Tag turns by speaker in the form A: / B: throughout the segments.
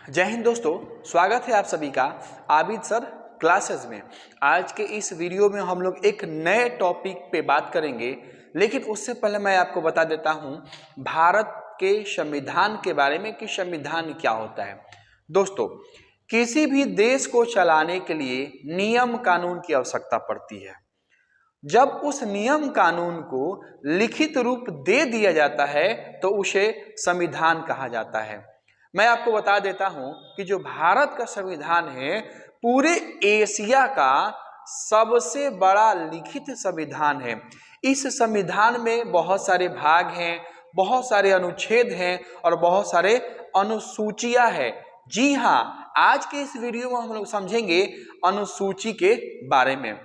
A: जय हिंद दोस्तों, स्वागत है आप सभी का आबिद सर क्लासेस में। आज के इस वीडियो में हम लोग एक नए टॉपिक पे बात करेंगे, लेकिन उससे पहले मैं आपको बता देता हूं भारत के संविधान के बारे में कि संविधान क्या होता है। दोस्तों, किसी भी देश को चलाने के लिए नियम कानून की आवश्यकता पड़ती है। जब उस नियम कानून को लिखित रूप दे दिया जाता है तो उसे संविधान कहा जाता है। मैं आपको बता देता हूं कि जो भारत का संविधान है पूरे एशिया का सबसे बड़ा लिखित संविधान है। इस संविधान में बहुत सारे भाग हैं, बहुत सारे अनुच्छेद हैं और बहुत सारे अनुसूचियां हैं। जी हाँ, आज के इस वीडियो में हम लोग समझेंगे अनुसूची के बारे में।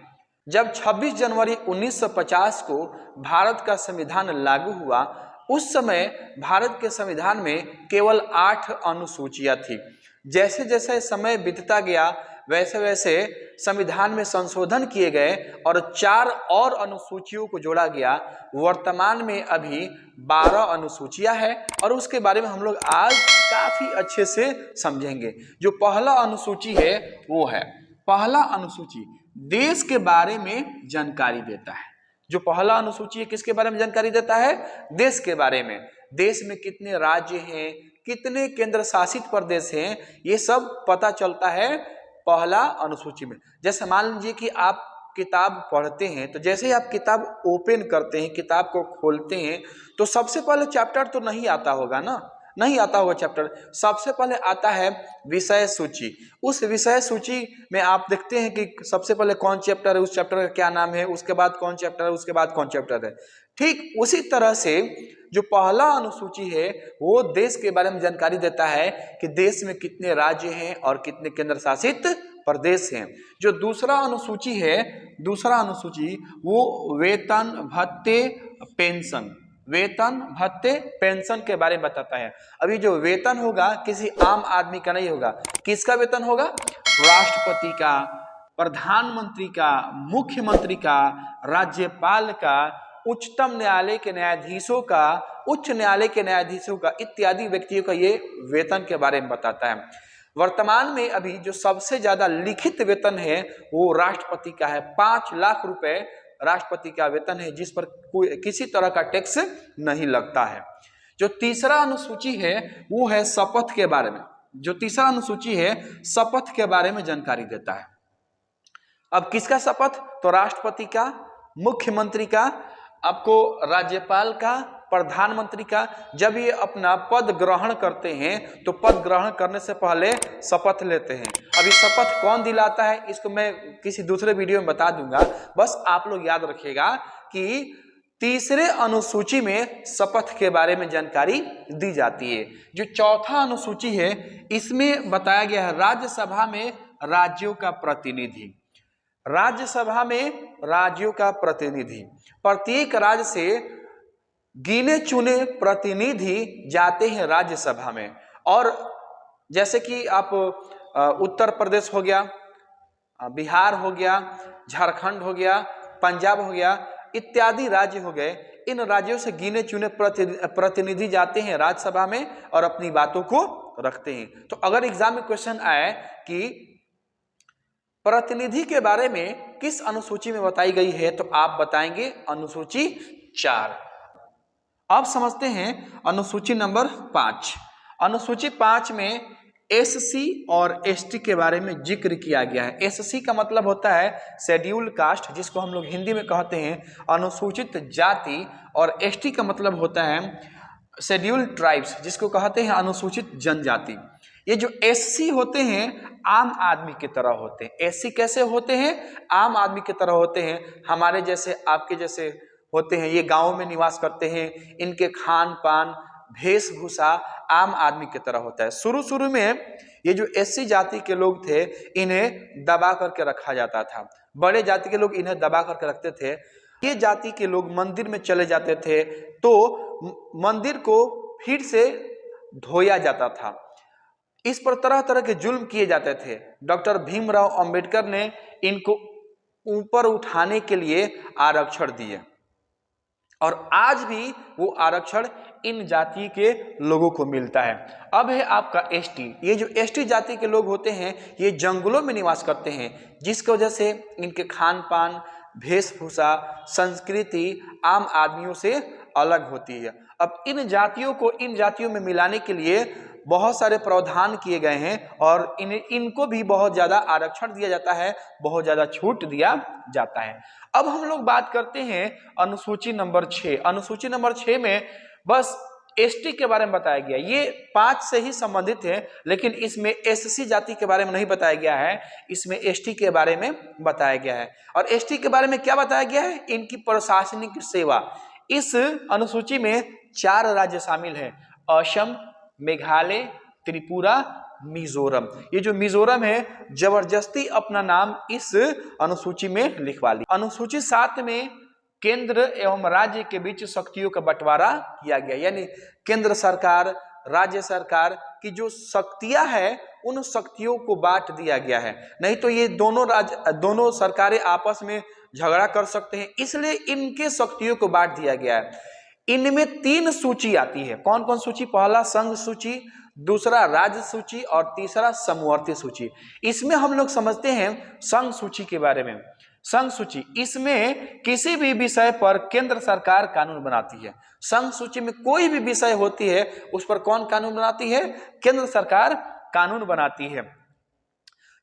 A: जब 26 जनवरी 1950 को भारत का संविधान लागू हुआ, उस समय भारत के संविधान में केवल 8 अनुसूचियां थी। जैसे जैसे समय बीतता गया वैसे वैसे संविधान में संशोधन किए गए और 4 और अनुसूचियों को जोड़ा गया। वर्तमान में अभी 12 अनुसूचियां हैं और उसके बारे में हम लोग आज काफी अच्छे से समझेंगे। जो पहला अनुसूची है वो है, पहला अनुसूची देश के बारे में जानकारी देता है। जो पहला अनुसूची है किसके बारे में जानकारी देता है? देश के बारे में। देश में कितने राज्य हैं, कितने केंद्र शासित प्रदेश हैं, ये सब पता चलता है पहला अनुसूची में। जैसे मान लीजिए कि आप किताब पढ़ते हैं, तो जैसे ही आप किताब ओपन करते हैं, किताब को खोलते हैं, तो सबसे पहले चैप्टर तो नहीं आता होगा ना, नहीं आता होगा चैप्टर। सबसे पहले आता है विषय सूची। उस विषय सूची में आप देखते हैं कि सबसे पहले कौन चैप्टर है, उस चैप्टर का क्या नाम है, उसके बाद कौन चैप्टर है, उसके बाद कौन चैप्टर है। ठीक उसी तरह से जो पहला अनुसूची है वो देश के बारे में जानकारी देता है कि देश में कितने राज्य हैं और कितने केंद्र शासित प्रदेश हैं। जो दूसरा अनुसूची है, दूसरा अनुसूची वो वेतन भत्ते पेंशन, वेतन भत्ते पेंशन के बारे में बताता है। अभी जो वेतन होगा किसी आम आदमी का नहीं होगा। किसका वेतन होगा? राष्ट्रपति का, प्रधानमंत्री का, मुख्यमंत्री का, राज्यपाल का, उच्चतम न्यायालय के न्यायाधीशों का, उच्च न्यायालय के न्यायाधीशों का, इत्यादि व्यक्तियों का ये वेतन के बारे में बताता है। वर्तमान में अभी जो सबसे ज्यादा लिखित वेतन है वो राष्ट्रपति का है। 5 लाख रुपए राष्ट्रपति का वेतन है, जिस पर किसी तरह का टैक्स नहीं लगता है। जो तीसरा अनुसूची है वो है शपथ के बारे में। जो तीसरा अनुसूची है शपथ के बारे में जानकारी देता है। अब किसका शपथ? तो राष्ट्रपति का, मुख्यमंत्री का, आपको राज्यपाल का, प्रधानमंत्री का। जब ये अपना पद ग्रहण करते हैं तो पद ग्रहण करने से पहले शपथ लेते हैं। अभी शपथ कौन दिलाता है इसको मैं किसी दूसरे वीडियो में बता दूंगा। बस आप लोग याद रखिएगा कि तीसरे अनुसूची में शपथ के बारे में जानकारी दी जाती है। जो चौथा अनुसूची है इसमें बताया गया है राज्यसभा में राज्यों का प्रतिनिधि। राज्यसभा में राज्यों का प्रतिनिधि, प्रत्येक राज्य से गिने चुने प्रतिनिधि जाते हैं राज्यसभा में। और जैसे कि आप उत्तर प्रदेश हो गया, बिहार हो गया, झारखंड हो गया, पंजाब हो गया, इत्यादि राज्य हो गए। इन राज्यों से गिने चुने प्रतिनिधि जाते हैं राज्यसभा में और अपनी बातों को रखते हैं। तो अगर एग्जाम में क्वेश्चन आए कि प्रतिनिधि के बारे में किस अनुसूची में बताई गई है, तो आप बताएंगे अनुसूची 4। अब समझते हैं अनुसूची नंबर 5। अनुसूची 5 में एससी और एसटी के बारे में जिक्र किया गया है। एससी का मतलब होता है शेड्यूल्ड कास्ट, जिसको हम लोग हिंदी में कहते हैं अनुसूचित जाति, और एसटी का मतलब होता है शेड्यूल्ड ट्राइब्स, जिसको कहते हैं अनुसूचित जनजाति। ये जो एससी होते हैं आम आदमी की तरह होते हैं। एससी कैसे होते हैं? आम आदमी की तरह होते हैं, हमारे जैसे, आपके जैसे होते हैं। ये गांव में निवास करते हैं, इनके खान पान वेशभूषा आम आदमी की तरह होता है। शुरू शुरू में ये जो एससी जाति के लोग थे इन्हें दबा करके रखा जाता था। बड़े जाति के लोग इन्हें दबा करके रखते थे। ये जाति के लोग मंदिर में चले जाते थे तो मंदिर को फिर से धोया जाता था। इस पर तरह तरह के जुल्म किए जाते थे। डॉक्टर भीमराव अंबेडकर ने इनको ऊपर उठाने के लिए आरक्षण दिए और आज भी वो आरक्षण इन जाति के लोगों को मिलता है। अब है आपका एसटी। ये जो एसटी जाति के लोग होते हैं ये जंगलों में निवास करते हैं, जिसकी वजह से इनके खान पान, वेशभूषा, संस्कृति आम आदमियों से अलग होती है। अब इन जातियों को इन जातियों में मिलाने के लिए बहुत सारे प्रावधान किए गए हैं और इनको भी बहुत ज़्यादा आरक्षण दिया जाता है, बहुत ज़्यादा छूट दिया जाता है। अब हम लोग बात करते हैं अनुसूची नंबर 6। अनुसूची नंबर 6 में बस एसटी के बारे में बताया गया। ये 5 से ही संबंधित है, लेकिन इसमें एससी जाति के बारे में नहीं बताया गया है, इसमें एसटी के बारे में बताया गया है। और एसटी के बारे में क्या बताया गया है? इनकी प्रशासनिक सेवा। इस अनुसूची में 4 राज्य शामिल हैं, असम, मेघालय, त्रिपुरा, मिजोरम। ये जो मिजोरम है जबरदस्ती अपना नाम इस अनुसूची में लिखवा लिया। अनुसूची 7 में केंद्र एवं राज्य के बीच शक्तियों का बंटवारा किया गया, यानी केंद्र सरकार, राज्य सरकार की जो शक्तियां हैं उन शक्तियों को बांट दिया गया है। नहीं तो ये दोनों सरकारें आपस में झगड़ा कर सकते हैं, इसलिए इनके शक्तियों को बांट दिया गया है। इनमें 3 सूची आती है। कौन कौन सूची? पहला संघ सूची, दूसरा राज्य सूची और तीसरा समवर्ती सूची। इसमें हम लोग समझते हैं संघ सूची के बारे में। संघ सूची, इसमें किसी भी विषय पर केंद्र सरकार कानून बनाती है। संघ सूची में कोई भी विषय होती है उस पर कौन कानून बनाती है? केंद्र सरकार कानून बनाती है।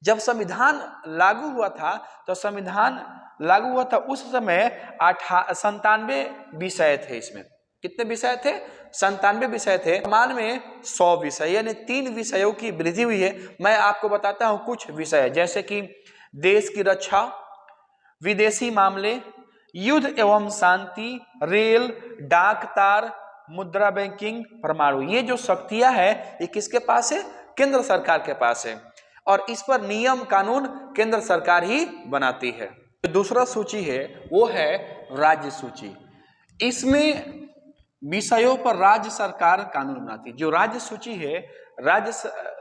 A: जब संविधान लागू हुआ था तो संविधान लागू हुआ था उस समय 97 विषय थे। इसमें कितने विषय थे? 97 विषय थे। वर्तमान में 100 विषय, यानी 3 विषयों की वृद्धि हुई है। मैं आपको बताता हूं कुछ विषय, जैसे कि देश की रक्षा, विदेशी मामले, युद्ध एवं शांति, रेल, डाक तार, मुद्रा बैंकिंग, परमाणु। ये जो शक्तियां है ये किसके पास है? केंद्र सरकार के पास है, और इस पर नियम कानून केंद्र सरकार ही बनाती है। दूसरा सूची है वो है राज्य सूची। इसमें विषयों पर राज्य सरकार कानून बनाती है। जो राज्य सूची है, राज्य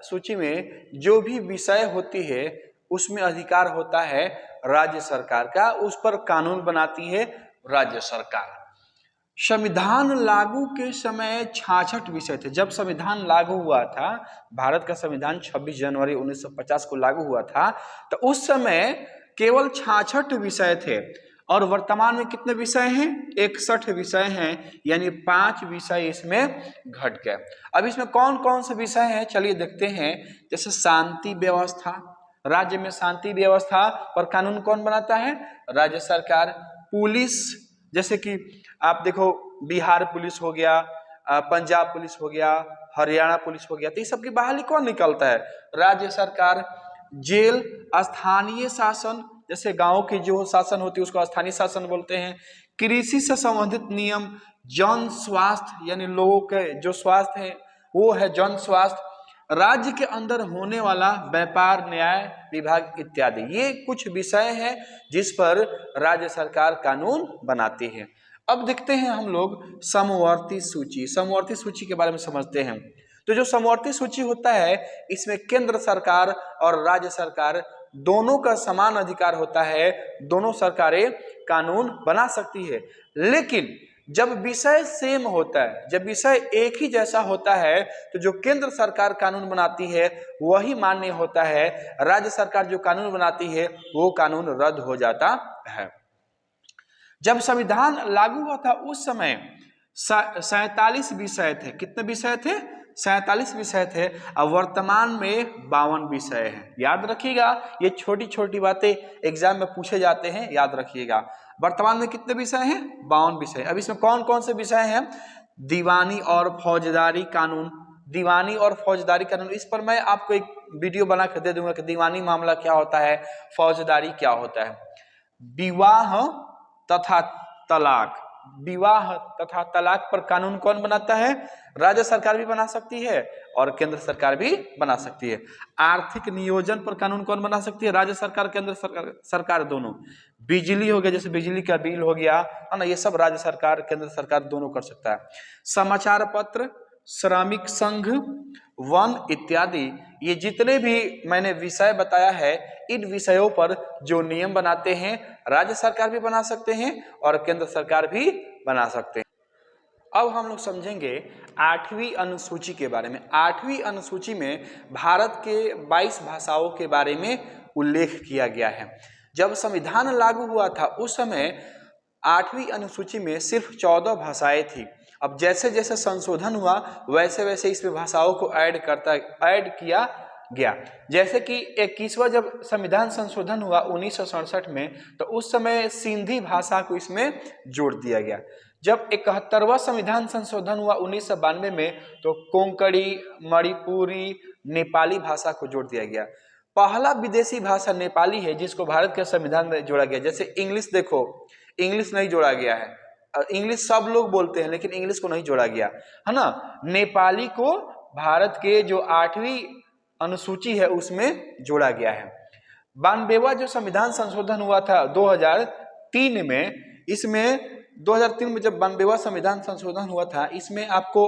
A: सूची में जो भी विषय होती है उसमें अधिकार होता है राज्य सरकार का, उस पर कानून बनाती है राज्य सरकार। संविधान लागू के समय 66 विषय थे। जब संविधान लागू हुआ था, भारत का संविधान 26 जनवरी 1950 को लागू हुआ था, तो उस समय केवल 66 विषय थे, और वर्तमान में कितने विषय हैं? 61 विषय हैं, यानी 5 विषय इसमें घट गए। अब इसमें कौन कौन से विषय हैं चलिए देखते हैं। जैसे शांति व्यवस्था, राज्य में शांति व्यवस्था पर कानून कौन बनाता है? राज्य सरकार। पुलिस, जैसे कि आप देखो बिहार पुलिस हो गया, पंजाब पुलिस हो गया, हरियाणा पुलिस हो गया, तो ये सब की बहाली कौन निकलता है? राज्य सरकार। जेल, स्थानीय शासन, जैसे गांव की जो शासन होती है उसको स्थानीय शासन बोलते हैं। कृषि से संबंधित नियम, जन स्वास्थ्य, यानी लोगों के जो स्वास्थ्य है वो है जन स्वास्थ्य। राज्य के अंदर होने वाला व्यापार, न्याय विभाग इत्यादि, ये कुछ विषय हैं जिस पर राज्य सरकार कानून बनाती है। अब देखते हैं हम लोग समवर्ती सूची। समवर्ती सूची के बारे में समझते हैं। तो जो समवर्ती सूची होता है इसमें केंद्र सरकार और राज्य सरकार दोनों का समान अधिकार होता है, दोनों सरकारें कानून बना सकती है। लेकिन जब विषय सेम होता है, जब विषय एक ही जैसा होता है, तो जो केंद्र सरकार कानून बनाती है वही मान्य होता है। राज्य सरकार जो कानून बनाती है वो कानून रद्द हो जाता है। जब संविधान लागू हुआ था उस समय 47 विषय थे। कितने विषय थे? 47 विषय थे। अब वर्तमान में 52 विषय हैं। याद रखिएगा, ये छोटी छोटी बातें एग्जाम में पूछे जाते हैं, याद रखिएगा। वर्तमान में कितने विषय हैं? 52 विषय। अब इसमें कौन कौन से विषय हैं? दीवानी और फौजदारी कानून। दीवानी और फौजदारी कानून, इस पर मैं आपको एक वीडियो बना कर दे दूंगा कि दीवानी मामला क्या होता है, फौजदारी क्या होता है। विवाह तथा तलाक, विवाह तथा तलाक पर कानून कौन बनाता है? राज्य सरकार भी बना सकती है और केंद्र सरकार भी बना सकती है। आर्थिक नियोजन पर कानून कौन बना सकती है? राज्य सरकार, केंद्र सरकार दोनों। बिजली हो गया, जैसे बिजली का बिल हो गया है ना, ये सब राज्य सरकार केंद्र सरकार दोनों कर सकता है। समाचार पत्र, श्रमिक संघ, वन इत्यादि, ये जितने भी मैंने विषय बताया है, इन विषयों पर जो नियम बनाते हैं राज्य सरकार भी बना सकते हैं और केंद्र सरकार भी बना सकते हैं। अब हम लोग समझेंगे 8वीं अनुसूची के बारे में। 8वीं अनुसूची में भारत के 22 भाषाओं के बारे में उल्लेख किया गया है। जब संविधान लागू हुआ था उस समय 8वीं अनुसूची में सिर्फ 14 भाषाएं थी। अब जैसे जैसे संशोधन हुआ वैसे वैसे इसमें भाषाओं को ऐड किया गया। जैसे कि 21वां जब संविधान संशोधन हुआ 1967 में, तो उस समय सिंधी भाषा को इसमें जोड़ दिया गया। जब 71वां संविधान संशोधन हुआ 1992 में, तो कोंकणी, मणिपुरी, नेपाली भाषा को जोड़ दिया गया। पहला विदेशी भाषा नेपाली है जिसको भारत के संविधान में जोड़ा गया। जैसे इंग्लिश देखो, इंग्लिश नहीं जोड़ा गया है। इंग्लिश सब लोग बोलते हैं लेकिन इंग्लिश को नहीं जोड़ा गया है ना। नेपाली को भारत के जो 8वीं अनुसूची है उसमें जोड़ा गया है। 92वां जो संविधान संशोधन हुआ था 2003 में, इसमें 2003 में जब 92वां संविधान संशोधन हुआ था, इसमें आपको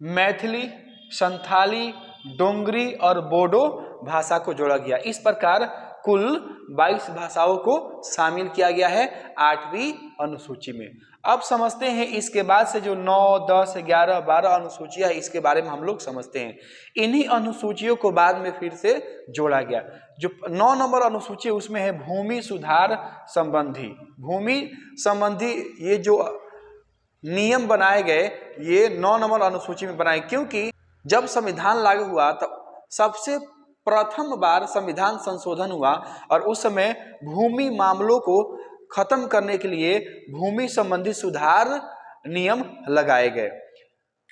A: मैथिली, संथाली, डोंगरी और बोडो भाषा को जोड़ा गया। इस प्रकार कुल 22 भाषाओं को शामिल किया गया है 8वीं अनुसूची में। अब समझते हैं इसके बाद से जो 9, 10, 11, 12 अनुसूचियां है इसके बारे में हम लोग समझते हैं। इन्हीं अनुसूचियों को बाद में फिर से जोड़ा गया। जो 9 नंबर अनुसूची उसमें है भूमि सुधार संबंधी। भूमि संबंधी ये जो नियम बनाए गए ये 9 नंबर अनुसूची में बनाए, क्योंकि जब संविधान लागू हुआ तो सबसे प्रथम बार संविधान संशोधन हुआ और उस समय भूमि मामलों को खत्म करने के लिए भूमि संबंधी सुधार नियम लगाए गए।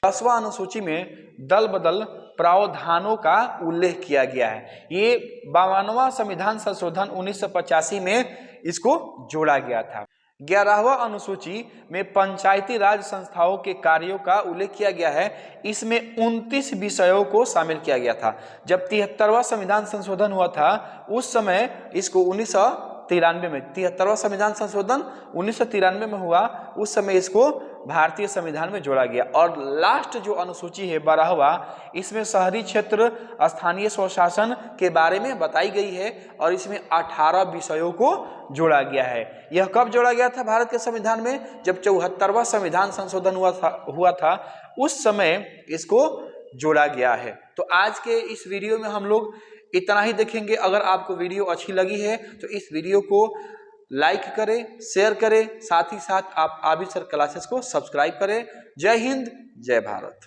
A: 10वां अनुसूची में दल बदल प्रावधानों का उल्लेख किया गया है। ये 52वां संविधान संशोधन 1985 में इसको जोड़ा गया था। 11वां अनुसूची में पंचायती राज संस्थाओं के कार्यों का उल्लेख किया गया है। इसमें 29 विषयों को शामिल किया गया था। जब 73वां संविधान संशोधन हुआ था उस समय इसको 1993 में, 73वां संविधान संशोधन 1993 में हुआ, उस समय इसको भारतीय संविधान में जोड़ा गया। और लास्ट जो अनुसूची है 12वां, इसमें शहरी क्षेत्र स्थानीय स्वशासन के बारे में बताई गई है और इसमें 18 विषयों को जोड़ा गया है। यह कब जोड़ा गया था भारत के संविधान में? जब 74वां संविधान संशोधन हुआ था उस समय इसको जोड़ा गया है। तो आज के इस वीडियो में हम लोग इतना ही देखेंगे। अगर आपको वीडियो अच्छी लगी है तो इस वीडियो को लाइक करें, शेयर करें, साथ ही साथ आप आबिद सर क्लासेस को सब्सक्राइब करें। जय हिंद, जय भारत।